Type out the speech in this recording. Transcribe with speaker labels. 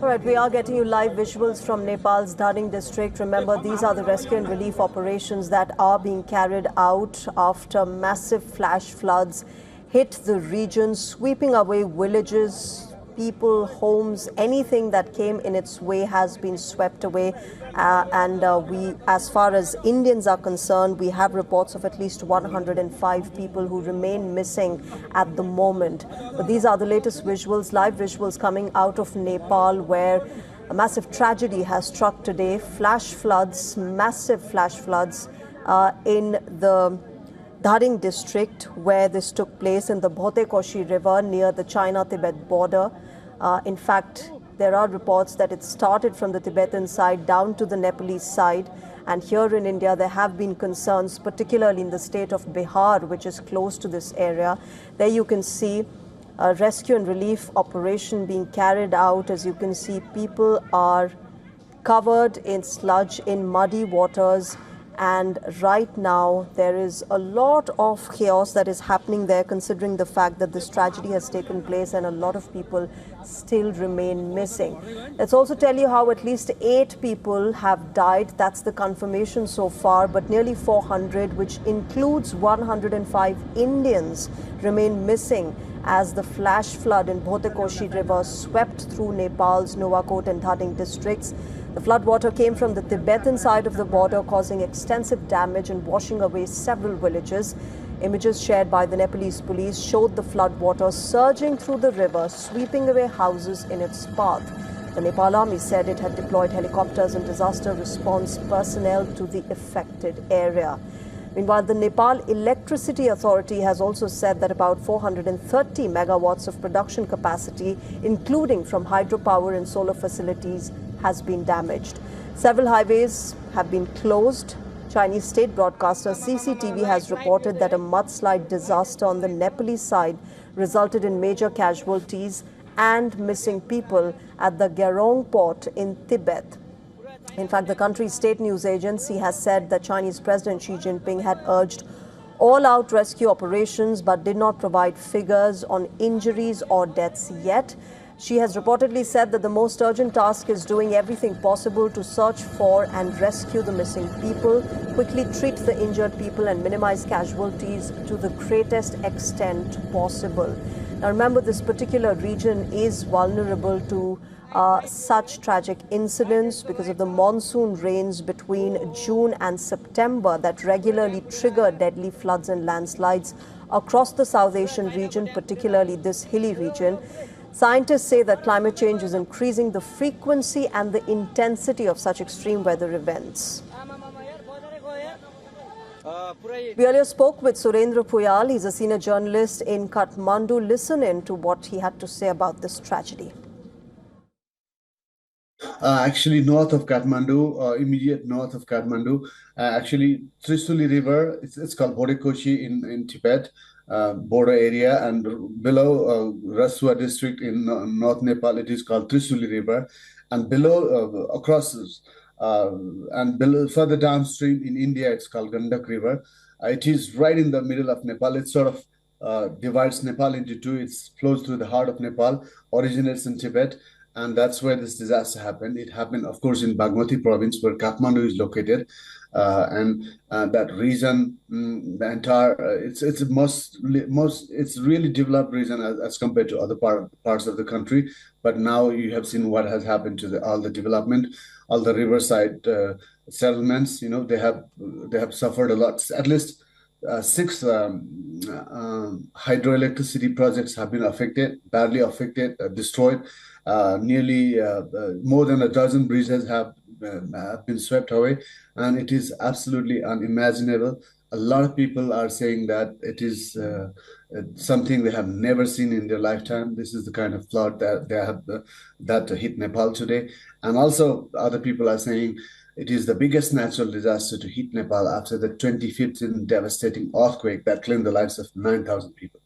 Speaker 1: right, we are getting you live visuals from Nepal's Dhading district. Remember, these are the rescue and relief operations that are being carried out after massive flash floods hit the region, sweeping away villages, people, homes, anything that came in its way has been swept away. We, as far as Indians are concerned, we have reports of at least 105 people who remain missing at the moment. But these are the latest visuals, live visuals coming out of Nepal, where a massive tragedy has struck today. Flash floods, massive flash floods in the Dhading district, where this took place in the Bhote Koshi River near the China-Tibet border. In fact, there are reports that it started from the Tibetan side down to the Nepalese side. And here in India, there have been concerns, particularly in the state of Bihar, which is close to this area. There you can see a rescue and relief operation being carried out. As you can see, people are covered in sludge, in muddy waters. And right now, there is a lot of chaos that is happening there, considering the fact that this tragedy has taken place and a lot of people still remain missing. Let's also tell you how at least 8 people have died. That's the confirmation so far, but nearly 400, which includes 105 Indians, remain missing as the flash flood in Bhote Koshi River swept through Nepal's Nuwakot and Dhading districts. The floodwater came from the Tibetan side of the border, causing extensive damage and washing away several villages. Images shared by the Nepalese police showed the floodwater surging through the river, sweeping away houses in its path. The Nepal Army said it had deployed helicopters and disaster response personnel to the affected area. Meanwhile, the Nepal Electricity Authority has also said that about 430 megawatts of production capacity, including from hydropower and solar facilities, has been damaged. Several highways have been closed. Chinese state broadcaster CCTV has reported that a mudslide disaster on the Nepalese side resulted in major casualties and missing people at the Garong port in Tibet. In fact, the country's state news agency has said that Chinese President Xi Jinping had urged all-out rescue operations but did not provide figures on injuries or deaths yet. She has reportedly said that the most urgent task is doing everything possible to search for and rescue the missing people, quickly treat the injured people and minimize casualties to the greatest extent possible. Now remember, this particular region is vulnerable to such tragic incidents because of the monsoon rains between June and September that regularly trigger deadly floods and landslides across the South Asian region, particularly this hilly region. Scientists say that climate change is increasing the frequency and the intensity of such extreme weather events. We earlier spoke with Surendra Puyal. He's a senior journalist in Kathmandu. Listen in to what he had to say about this tragedy.
Speaker 2: Actually, north of Kathmandu, immediate north of Kathmandu, actually Trisuli River, it's called Bhote Koshi in Tibet, border area, and below Rasuwa district in North Nepal, it is called Trisuli River, and below and below further downstream in India, it's called Gandak River. It is right in the middle of Nepal. It sort of divides Nepal into two. It flows through the heart of Nepal, originates in Tibet. And that's where this disaster happened. It happened, of course, in Bagmati province, where Kathmandu is located, and that region, the entire it's really developed region as compared to other parts of the country. But now you have seen what has happened to all the development, all the riverside settlements. You know, they have suffered a lot. At least 6 hydroelectricity projects have been affected, badly affected, destroyed. Nearly more than a dozen bridges have been swept away, and it is absolutely unimaginable. A lot of people are saying that it is something they have never seen in their lifetime. This is the kind of flood that hit Nepal today, and also other people are saying it is the biggest natural disaster to hit Nepal after the 2015 devastating earthquake that claimed the lives of 9,000 people.